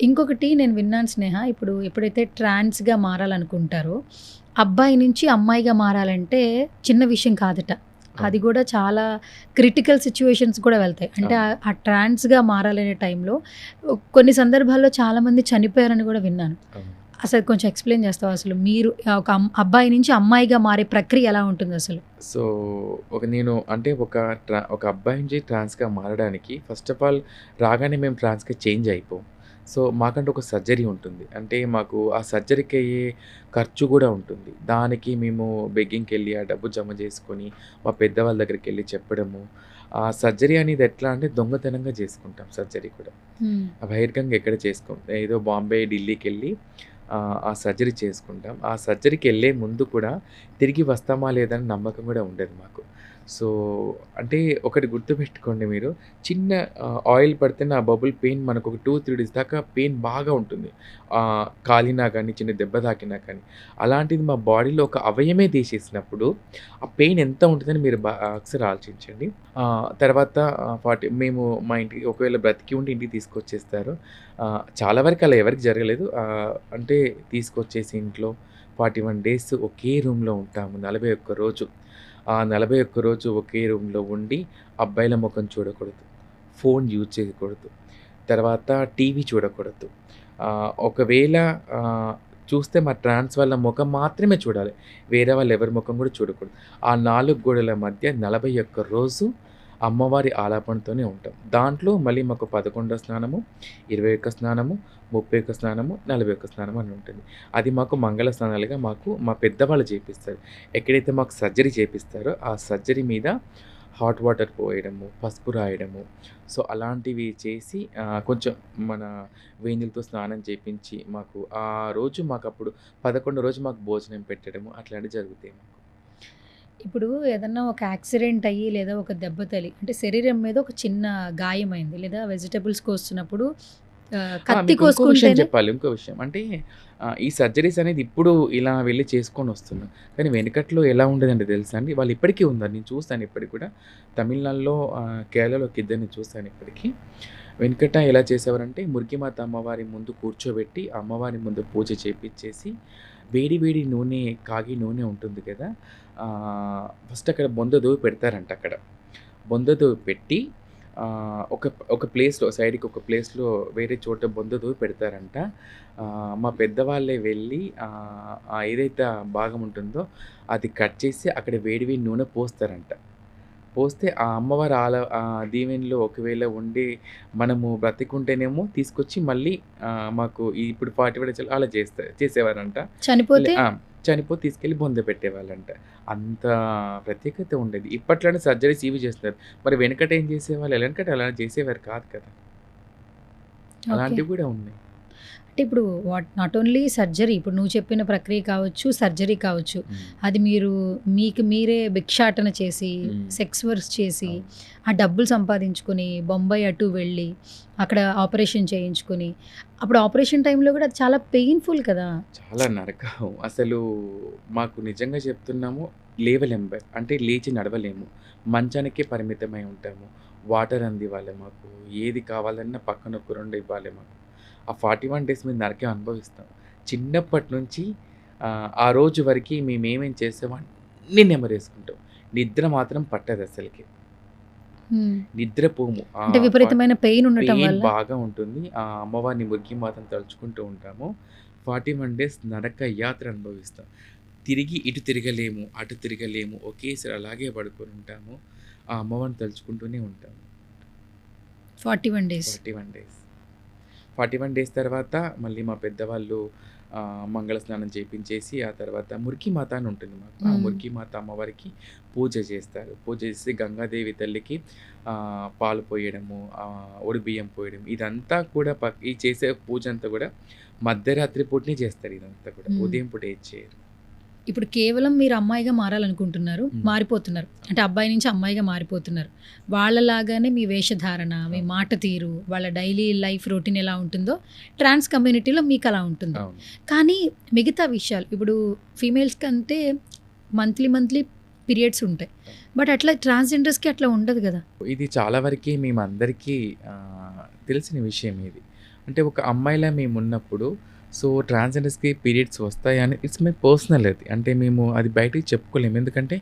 ఇంకొకటి నేను విన్నాను స్నేహ, ఇప్పుడు ఎప్పుడైతే ట్రాన్స్‌గా మారాలనుకుంటారో, అబ్బాయి నుంచి అమ్మాయిగా మారాలంటే చిన్న విషయం కాదట. అది అవును. గూడా చాలా క్రిటికల్ సిట్యుయేషన్స్ కూడా వెళ్తాయి. అంటే అవును. ఆ ట్రాన్స్‌గా మారాలనే టైంలో కొన్ని సందర్భాల్లో చాలామంది చనిపోయారని గూడా విన్నాను. అవును. అసలు కొంచెం ఎక్స్‌ప్లెయిన్ చేస్తావా అసలు? మీరు ఒక అబ్బాయి నుంచి అమ్మాయిగా మారే ప్రక్రియ ఎలా ఉంటుందసలు? సో, నేను అంటే ఒక అబ్బాయి నుంచి ట్రాన్స్‌గా మారడానికి ఫస్ట్ ఆఫ్ ఆల్ రాగానే మేము ట్రాన్స్‌గా చేంజ్ అయిపోం. సో, మాకంటూ ఒక సర్జరీ ఉంటుంది. అంటే మాకు ఆ సర్జరీకి అయ్యే ఖర్చు గూడా ఉంటుంది. దానికి మేము బెగ్గింగ్‌కెళ్ళి ఆ డబ్బు జమ జేసుకొని, మా పెద్దవాళ్ళ దగ్గరికెళ్ళి చెప్పడము. ఆ సర్జరీ అనేది ఎట్లా అంటే దొంగతనంగా జేసుకుంటాం సర్జరీ కూడా. హ్మ్. బహిర్గంగా ఎక్కడ చేసుకోం. ఏదో బాంబే, ఢిల్లీకెళ్ళి ఆ సర్జరీ చేసుకుంటాం. ఆ సర్జరీకెళ్ళే ముందు కూడా తిరిగి వస్తామా లేదా అని నమ్మకం గూడా ఉండదు మాకు. సో, అంటే ఒకటి గుర్తుపెట్టుకోండి మీరు. చిన్న ఆయిల్ పడితేనే ఆ బబుల్ పెయిన్ మనకొక 2, 3 డేస్ దాకా పెయిన్ బాగా ఉంటుంది. కాలినా గానీ, చిన్న దెబ్బ తాకినా కానీ. అలాంటిది మా బాడీలో ఒక అవయమే తీసేసినప్పుడు ఆ పెయిన్ ఎంత ఉంటదని మీరు ఒకసారి ఆలోచించండి. తర్వాత 40 మేము మా ఇంటికి ఒకవేళ బ్రతికి ఉండి ఇంటికి తీసుకొచ్చేస్తారు. చాలా వరకు అలా ఎవరికీ జరగలేదు. అంటే తీసుకొచ్చేసి ఇంట్లో 41 డేస్ ఒకే రూమ్‌లో ఉంటాము. 41 రోజు. ఆ 41 రోజు ఒకే రూమ్‌లో ఉండి అబ్బాయిల ముఖం చూడకూడదు. ఫోను యూజ్ చేయకూడదు. తర్వాత టీవీ చూడకూడదు. ఒకవేళ ఆహ్, చూస్తే మా ట్రాన్స్ వాళ్ళ ముఖం మాత్రమే చూడాలి. వేరే వాళ్ళు ఎవరి ముఖం కూడా చూడకూడదు. ఆ 4 గోడల మధ్య 41 రోజు అమ్మవారి ఆలాపనతోనే ఉంటాం. దాంట్లో మళ్ళీ మాకు 11 స్నానము, 21 స్నానము, 31 స్నానము, 41 స్నానం అని ఉంటుంది. అది మాకు మంగళ స్నానాలుగా మా పెద్దవాళ్ళు చేపిస్తారు. ఎక్కడైతే మాకు సర్జరీ చేపిస్తారో ఆ సర్జరీ మీద హాట్ వాటర్ పోయడము, పసుపు రాయడము. సో, అలాంటివి చేసి కొంచెం మన వేడినీళ్ళతో స్నానం చేపించి ఆ రోజు మాకప్పుడు 11 రోజు మాకు భోజనం పెట్టడము అట్లాంటివి జరుగుతాయి మాకు. ఇప్పుడు ఏదన్నా ఒక యాక్సిడెంట్ అయ్యి లేదా ఒక దెబ్బ తగిలి అంటే శరీరం మీద ఒక చిన్న గాయమైంది లేదా వెజిటబుల్స్ కోస్తున్నప్పుడు కత్తి మీకు ఇంకో విషయం కోసుకుంటేనే చెప్పాలి. ఇంకో విషయం. అంటే ఈ సర్జరీస్ అనేది ఇప్పుడు ఇలా వెళ్లి చేసుకొనొస్తున్నాం. కానీ వెనకట్లో ఎలా ఉండేదంటే తెలుసా అండి? వాళ్ళు ఇప్పటికి ఉన్నారు. నేను చూసాను ఇప్పటికి కూడా. తమిళనాడులో, కేరళలో ఒక ఇద్దరిని చూసాను ఇప్పటికి. వెనకట ఎలా చేసేవారంటే మురికిమాత అమ్మవారి ముందు కూర్చోబెట్టి, అమ్మవారి ముందు పూజ చేపిచ్చేసి, వేడి వేడి నూనె కాగి నూనె ఉంటుంది కదా! ఫస్ట్ అక్కడ బొంద దూవి పెడతారంట అక్కడ. బొంద దూవి పెట్టి ఒక ఒక ప్లేస్‌లో సైడ్‌కి ఒక ప్లేస్‌లో వేరే చోట బొంద దూవి పెడతారంట. మా పెద్దవాళ్ళే వెళ్ళి ఏదైతే ఆ భాగం ఉంటుందో అది కట్ చేసి అక్కడ వేడి వేడి నూనె పోస్తారంట. పోస్తే ఆ అమ్మవారి దీవెనలో ఒకవేళ ఉండి మనము బ్రతికుంటేనేమో తీసుకొచ్చి మళ్ళీ మాకు ఇప్పుడు 40 డేస్ అలా చేసేవారంట. చనిపోతే ఆ! చనిపోతే తీసుకెళ్ళి బొంద పెట్టేవాళ్ళంట. అంత ప్రత్యేకత ఉండేది. ఇప్పట్లోనే సర్జరీస్ ఇవి చేస్తున్నారు. మరి వెనకట ఏం చేసేవాళ్ళు? వెనకట అలా చేసేవారు కాదు కదా! ఓకే. అలాంటివి కూడా ఉన్నాయి. అంటే ఇప్పుడు నాట్ ఓన్లీ సర్జరీ ఇప్పుడు నువ్వు చెప్పిన ప్రక్రియ కావచ్చు, సర్జరీ కావచ్చు. హ్మ్. అది మీరు మీకు మీరే భిక్షాటన చేసి, హ్మ్. సెక్స్ వర్క్స్ చేసి, అవును. ఆ డబ్బులు సంపాదించుకొని, బొంబాయి అటు వెళ్ళి, అక్కడ ఆపరేషన్ చేయించుకొని, అప్పుడు ఆపరేషన్ టైంలో కూడా అది చాలా పెయిన్‌ఫుల్ కదా! చాలా నరకం. అసలు మాకు నిజంగా చెప్తున్నాము లేవలేము. అంటే లేచి నడవలేము. మంచానికే పరిమితమై ఉంటాము. వాటర్ అందివ్వాలి మాకు. ఏది కావాలన్నా పక్కన ఒక 2 ఇవ్వాలి మాకు. ఆ 41 డేస్ మేము నరకం అనుభవిస్తాం. చిన్నప్పటి నుంచి ఆ రోజు వరకి మేమేమేం చేసామో అన్నీ నెమరేసుకుంటాం. నిద్ర మాత్రం పట్టదసలకి. హ్మ్. నిద్రపోము. అంటే విపరీతమైన పెయిన్ ఉండటం పెయిన్ వల్ల బాగా ఉంటుంది. ఆ అమ్మవారిని ముగ్గిమాతను తలుచుకుంటూ ఉంటాము. 41 డేస్ నరక యాత్ర అనుభవిస్తాం. తిరిగి ఇటు తిరగలేము, అటు తిరగలేము. ఒకేసారి అలాగే పడుకొనుంటాము. ఆ అమ్మవారిని తలుచుకుంటూనే ఉంటాము. 41 డేస్. 41 డేస్. 41 డేస్ తర్వాత మళ్ళీ మా పెద్దవాళ్ళు మంగళ స్నానం చేపించేసి, ఆ తర్వాత మురికి మాత అని ఉంటుంది మాకు. ఆ హ్మ్. మురికి మాత అమ్మవారికి పూజ చేస్తారు. పూజ చేసి గంగాదేవి తల్లికి పాలు పోయడము, ఒడిబియ్యం పోయడం ఇదంతా కూడా ఈ చేసే పూజంతా కూడా మధ్యరాత్రి పూటనే చేస్తారు ఇదంతా కూడా. హ్మ్. ఉదయం పూట ఏది చేయరు. ఇప్పుడు కేవలం మీరు అమ్మాయిగా మారాలనుకుంటున్నారు. హ్మ్. మారిపోతున్నారు. అంటే అబ్బాయి నుంచి అమ్మాయిగా మారిపోతున్నారు. వాళ్ళలాగానే మీ వేషధారణ, మీ అవును. మాట తీరు, వాళ్ళ డైలీ లైఫ్ రొటీన్ ఎలా ఉంటుందో ట్రాన్స్ కమ్యూనిటీలో మీకలా ఉంటుంది. అవును. కానీ మిగతా విషయాలు ఇప్పుడు ఫీమేల్స్ కంటే మంత్లీ పీరియడ్స్ ఉంటాయి. అవును. బట్ అట్లా ట్రాన్స్‌జెండర్స్‌కి అట్లా ఉండదు గదా! ఇది చాలా వరకి మేమందరికీ తెలిసిన విషయమే ఇది. అంటే ఒక అమ్మాయిలా మేమున్నప్పుడు సో, ట్రాన్స్‌జెండర్స్‌కి పీరియడ్స్ వస్తాయని ఇట్స్ మై పర్సనల్ అది. అంటే మేము అది బయటికి చెప్పుకోలేము. ఎందుకంటే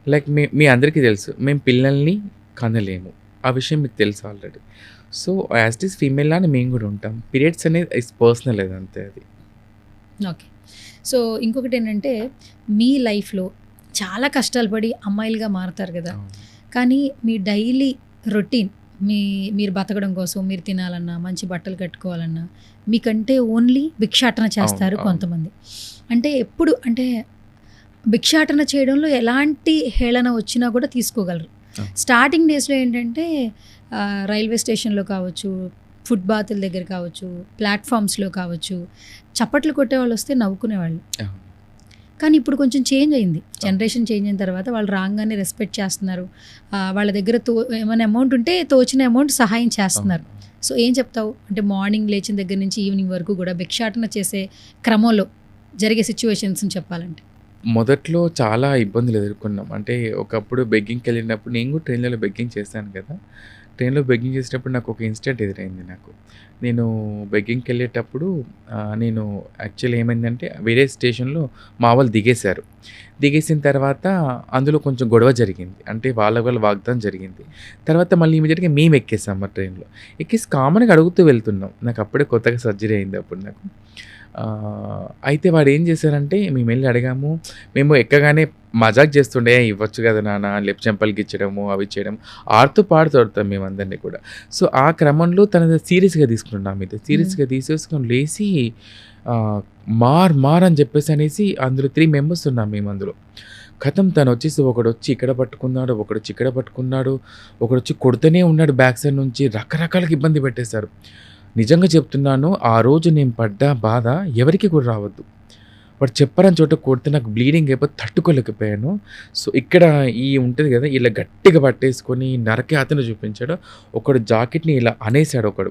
లైక్ మీ అందరికీ తెలుసు. మేము పిల్లల్ని కనలేము. ఆ విషయం మీకు తెలుసు already. So, as it is female లానే మేము గూడా ఉంటాం. పీరియడ్స్ అనేది ఇట్స్ పర్సనల్ అదంతే అది. ఓకే. సో, ఇంకొకటేంటంటే మీ లైఫ్‌లో చాలా కష్టాలు పడి అమ్మాయిలుగా మారతారు గదా! అవును. కానీ మీ డైలీ రొటీన్ మీరు బతకడం కోసం మీరు తినాలన్నా, మంచి బట్టలు కట్టుకోవాలన్నా మీకంటే ఓన్లీ భిక్షాటన అవును. చేస్తారు అవును. కొంతమంది. అంటే ఎప్పుడు అంటే భిక్షాటన చేయడంలో ఎలాంటి హేళన వచ్చినా కూడా తీసుకోగలరు. అవును. స్టార్టింగ్ డేస్‌లో ఏంటంటే రైల్వే స్టేషన్‌లో కావచ్చు, ఫుట్ బాతుల దగ్గర కావచ్చు, ప్లాట్‌ఫార్మ్స్‌లో కావచ్చు, చప్పట్లు కొట్టేవాళ్ళొస్తే నవ్వుకునేవాళ్ళు. అవును. కానీ ఇప్పుడు కొంచెం చేంజ్ అయింది. అవును. జనరేషన్ చేంజ్ అయిన తర్వాత వాళ్ళు రాంగానే రెస్పెక్ట్ చేస్తున్నారు. వాళ్ళ దగ్గర ఏమైనా అమౌంట్ ఉంటే తోచిన అమౌంట్ సహాయం అవును. చేస్తున్నారు. సో, ఏం చెప్తావు? అంటే మార్నింగ్ లేచిన దగ్గర నుంచి ఈవినింగ్ వరకు కూడా భిక్షాటన చేసే క్రమంలో జరిగే సిట్యుయేషన్స్‌ని చెప్పాలంటే? మొదట్లో చాలా ఇబ్బందులు ఎదుర్కొన్నాం. అంటే ఒకప్పుడు బెగ్గింగ్‌కెళ్ళినప్పుడు నేను కూడా ట్రైన్‌లలో బెగ్గింగ్ చేశాను కదా! ట్రైన్‌లో బెగ్గింగ్ చేసేటప్పుడు నాకొక ఇన్సిడెంట్ ఎదురైంది నాకు. నేను బెగ్గింగ్‌కెళ్ళేటప్పుడు నేను యాక్చువల్లీ ఏమైందంటే వేరే స్టేషన్‌లో మా వాళ్ళు దిగేశారు. దిగేసిన తర్వాత అందులో కొంచెం గొడవ జరిగింది. అంటే వాళ్ళ వాళ్ళ వాగ్దానం జరిగింది. తర్వాత మళ్ళీ ఇమ్మీడియేట్‌గా మేము ఎక్కేసాం ఆ ట్రైన్‌లో. ఎక్కేసి కామన్‌గా అడుగుతూ వెళ్తున్నాం. నాకు అప్పుడే కొత్తగా సర్జరీ అయింది అప్పుడు నాకు. అయితే వాడేం చేశారంటే మేమెళ్లి అడిగాము. మేము ఎక్కగానే మజాక్ చేస్తుండే ఇవ్వచ్చు కదా నాన్న లెఫ్ట్ చెంపలు గిచ్చడము, అవి చేయడం. ఆడుతూ పాడుతూ ఆడతాం మేమందరిని కూడా. సో, ఆ క్రమంలో తనది సీరియస్‌గా తీసుకున్నాడు నా మీద. హ్మ్. సీరియస్‌గా తీసేసుకొని లేసి ఆహ్, మార్ అని చెప్పేసి అనేసి అందులో 3 మెంబర్స్ ఉన్నాం మేమందులో. ఖతం తనొచ్చేసి ఒకడొచ్చి ఇక్కడ పట్టుకున్నాడు, ఒకడొచ్చి ఇక్కడ పట్టుకున్నాడు, ఒకడొచ్చి కొడుతూనే ఉన్నాడు బ్యాక్ సైడ్ నుంచి. రకరకాలుగా ఇబ్బంది పెట్టేశారు. నిజంగా చెప్తున్నాను. ఆ రోజు నేను పడ్డ బాధ ఎవరికీ కూడా రావద్దు. వాడు చెప్పరని చోట కొడితే నాకు బ్లీడింగ్ అయిపోయి తట్టుకోలేకపోయాను. సో, ఇక్కడ ఉంటది గదా! ఇలా గట్టిగా పట్టేసుకొని నరకయాతన చూపించాడు. ఒకడు జాకెట్‌ని ఇలా అనేసాడు ఒకడు.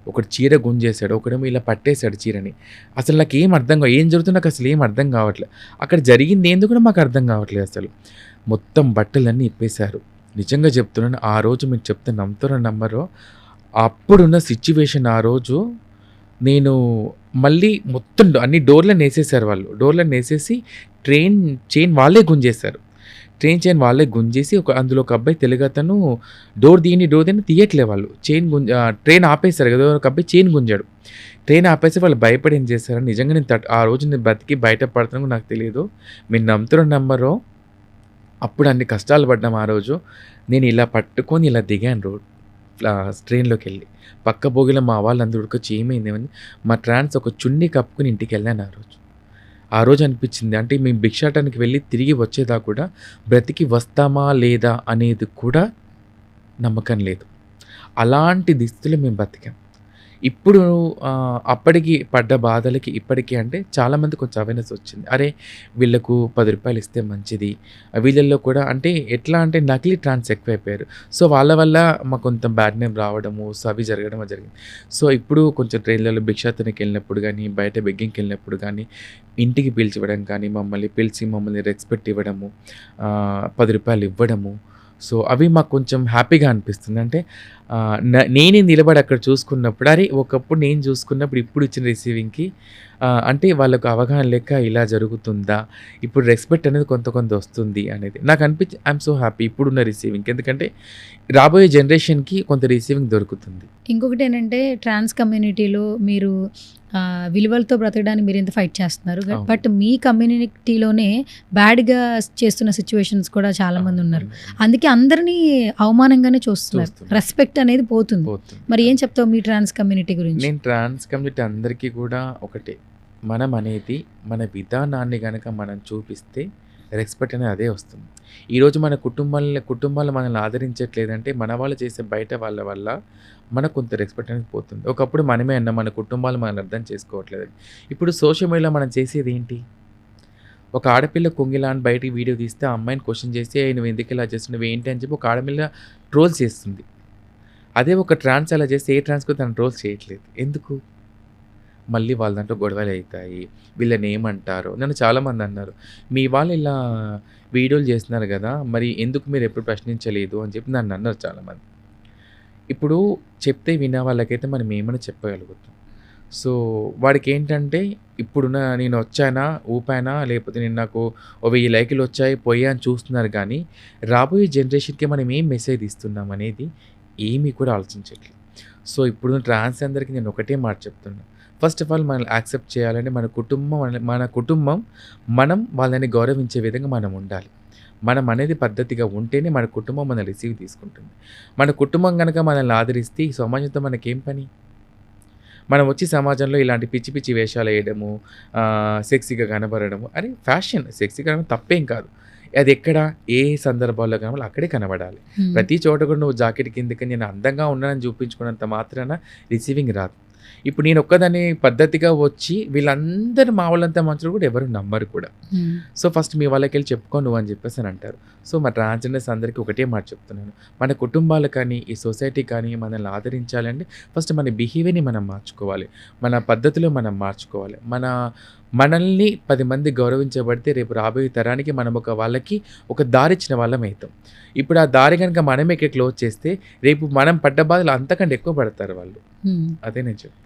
ఒకడు చీర గుంజేసాడు. ఒకడేమో ఇలా పట్టేసాడు చీరని. అసలు నాకేం ఏం జరుగుతుందో నాకసలేం అర్థం కావట్లే. అక్కడ జరిగిందేందో కూడా మాకు అర్థం కావట్లేదు అసలు. మొత్తం బట్టలన్నీ ఇప్పేశారు. నిజంగా చెప్తున్నాను. ఆ రోజు మీరు చెప్తే నమ్ముతారో నమ్మరో అప్పుడున్న సిట్యుయేషన్ ఆ రోజు నేను మళ్ళీ మొత్తం అన్ని డోర్‌లనేసేసారు వాళ్ళు. డోర్‌లనేసేసి ట్రైన్ చైన్ వాళ్ళే గుంజేశారు. ట్రైన్ చైన్ వాళ్ళే గుంజేసి అందులో ఒక అబ్బాయి తెలుగతను డోర్ తీయండి తీయట్లే వాళ్ళు. ట్రైన్ ఆపేశారు కదా! ఒక అబ్బాయి చైన్ గుంజాడు. ట్రైన్ ఆపేసి వాళ్ళు భయపడి ఏం చేశారు నిజంగా ఆ రోజు నేను బతికి బయట పడతానో నాకు తెలీదు. మీరు నమ్ముతారో నమ్మరో అప్పుడు అన్ని కష్టాలు పడ్డాం ఆ రోజు. నేను ఇలా పట్టుకొని ఇలా దిగాను ట్రైన్‌లోకెళ్ళి. పక్క బోగిలో మా వాళ్ళందరూ ఉరికొచ్చి ఏమైంది మా ట్రాన్స్ ఒక చున్నీ కప్పుకొని ఇంటికెళ్ళాను ఆ రోజు. ఆ రోజు అనిపించింది అంటే మేము భిక్షాటనకి వెళ్ళి తిరిగి వచ్చేదాకా కూడా బ్రతికి వస్తామా లేదా అనేది కూడా నమ్మకం లేదు. అలాంటి దుస్థితిలో మేము బతికాం. ఇప్పుడు అప్పటికి పడ్డ బాధలకి ఇప్పటికి అంటే చాలామంది కొంచెం అవేర్‌నెస్ వచ్చింది. అరే! వీళ్ళకు రూ. 10 ఇస్తే మంచిది. వీళ్ళల్లో కూడా అంటే ఎట్లా అంటే నకిలీ ట్రాన్స్ ఎక్కువైపోయారు. సో, వాళ్ళ వల్ల మాకు కొంత బ్యాడ్ నేమ్ రావడము, సో, అవి జరగడం జరిగింది. సో, ఇప్పుడు కొంచెం ట్రైన్‌లలో భిక్షాటనకెళ్ళినప్పుడు గానీ, బయట బెగ్గింగ్‌కెళ్ళినప్పుడు గానీ, ఇంటికి పిలిచివ్వడం కానీ, మమ్మల్ని పిలిచి మమ్మల్ని రెస్పెక్ట్ ఇవ్వడము, రూ. 10 ఇవ్వడము. సో, అవి మాకు కొంచెం హ్యాపీగా అనిపిస్తుంది. అంటే నేనే నిలబడి అక్కడ చూసుకున్నప్పుడు, అరే! ఒకప్పుడు నేను చూసుకున్నప్పుడు ఇప్పుడు ఇచ్చిన రిసీవింగ్‌కి అంటే వాళ్ళకు అవగాహన లేక ఇలా జరుగుతుందా? ఇప్పుడు రెస్పెక్ట్ అనేది కొంత వస్తుంది అనేది. నాకు అనిపించి ఐయామ్ సో హ్యాపీ ఇప్పుడున్న రిసీవింగ్‌కి. ఎందుకంటే రాబోయే జనరేషన్‌కి కొంత రిసీవింగ్ దొరుకుతుంది. ఇంకొకటేంటంటే ట్రాన్స్ కమ్యూనిటీలో మీరు విలువలతో బ్రతకడానికి మీరింత ఫైట్ చేస్తున్నారు. అవును. బట్ మీ కమ్యూనిటీలోనే బ్యాడ్‌గా చేస్తున్న సిట్యుయేషన్స్ కూడా చాలామంది ఉన్నారు. అందుకే అందరినీ అవమానంగానే చూస్తున్నారు. చూస్తున్నారు. రెస్పెక్ట్ అనేది పోతుంది. మరి ఏం చెప్తావు మీ ట్రాన్స్ కమ్యూనిటీ గురించి? నేను ట్రాన్స్ కమ్యూనిటీ అందరికీ కూడా ఒకటే. మనం అనేది మన విధానాన్ని గనక మనం చూపిస్తే రెస్పెక్ట్ అనేది అదే వస్తుంది. ఈరోజు మన కుటుంబాలు మనల్ని ఆదరించట్లేదంటే మన వాళ్ళు చేసే బయట వాళ్ళ వల్ల మనకు కొంత రెస్పెక్ట్ అనేది పోతుంది. ఒకప్పుడు మనమే అన్నాం మన కుటుంబాలు మనల్ని అర్థం చేసుకోవట్లేదని. ఇప్పుడు సోషల్ మీడియాలో మనం చేసేది ఏంటి? ఒక ఆడపిల్ల కొంగిలా అని బయటికి వీడియో తీస్తే ఆ అమ్మాయిని క్వెషన్ చేసి "ఏయ్! నువ్వు ఎందుకు ఇలా చేస్తున్నావు? ఏంటి?" అని చెప్పి ఒక ఆడపిల్ల ట్రోల్స్ చేస్తుంది. అదే ఒక ట్రాన్స్ అలా చేస్తే ఏ ట్రాన్స్ కూడా తను ట్రోల్స్ చేయట్లేదు. ఎందుకు? మళ్ళీ వాళ్ళ దాంట్లో గొడవలయితాయి. వీళ్ళనేమంటారో నన్ను చాలామంది అన్నారు. "మీ వాళ్ళు ఇలా వీడియోలు చేస్తున్నారు గదా! మరి ఎందుకు మీరెప్పుడు ప్రశ్నించలేదు?" అని చెప్పి నన్నన్నారు చాలామంది. ఇప్పుడు చెప్తే వినే వాళ్ళకైతే మనం ఏమని చెప్పగలుగుతాం. సో, వాడికేంటంటే ఇప్పుడున్న నేనొచ్చానా, ఊపానా, లేకపోతే నేను నాకు ఓ 1000 లైకులొచ్చాయి, పోయాయి అని చూస్తున్నారు గానీ, రాబోయే జనరేషన్‌కి మనం ఏం మెసేజ్ ఇస్తున్నాం అనేది ఏమీ కూడా ఆలోచించట్లేదు. సో, ఇప్పుడున్న ట్రాన్స్‌జెండర్‌కి నేను ఒకటే మాట చెప్తున్నా. ఫస్ట్ ఆఫ్ ఆల్ మనల్ని యాక్సెప్ట్ చేయాలంటే మన కుటుంబం మనం వాళ్ళని గౌరవించే విధంగా మనం ఉండాలి. మనం అనేది పద్ధతిగా ఉంటేనే మన కుటుంబం మనల్ని రిసీవ్ తీసుకుంటుంది. మన కుటుంబం గనక మనల్ని ఆదరిస్తే ఈ సమాజంతో మనకేం పని? మనం వచ్చి సమాజంలో ఇలాంటి పిచ్చి పిచ్చి వేషాలేయడము, సెక్సీగా కనబడడము అని ఫ్యాషన్. సెక్సీగా కనబడడం తప్పేం కాదు. అదెక్కడ, ఏ సందర్భాల్లో కనబడాలో అక్కడే కనబడాలి. హ్మ్. ప్రతి చోట కూడా నువ్వు జాకెట్ కిందకి నేను అందంగా ఉన్నానని చూపించుకున్నంత మాత్రాన రిసీవింగ్ రాదు. ఇప్పుడు నేనొక్కదాన్ని పద్ధతిగా వచ్చి వీళ్ళందరూ మా వాళ్ళంతా మంచోళ్ళు కూడా ఎవరు నమ్మరు కూడా. హ్మ్. సో, ఫస్ట్ మీ వాళ్ళకెళ్ళి చెప్పుకో నువ్వు అని చెప్పేసని అంటారు. సో, మా ట్రాన్స్‌జెండర్స్ అందరికీ ఒకటే మాట చెప్తున్నాను. మన కుటుంబాలు కానీ, ఈ సొసైటీ కానీ మనల్ని ఆదరించాలంటే ఫస్ట్ మన బిహేవియర్‌ని మనం మార్చుకోవాలి. మన పద్ధతులు మనం మార్చుకోవాలి. మనల్ని 10 మంది గౌరవించబడితే రేపు రాబోయే తరానికి మనం వాళ్ళకి ఒక దారిచ్చిన వాళ్ళమైతాం. ఇప్పుడు ఆ దారి గనుక మనమే ఇక్కడ క్లోజ్ చేస్తే రేపు మనం పడ్డ బాధలు అంతకంటే ఎక్కువ పడతారు వాళ్ళు. హ్మ్. అదే నేను చెప్తున్నా.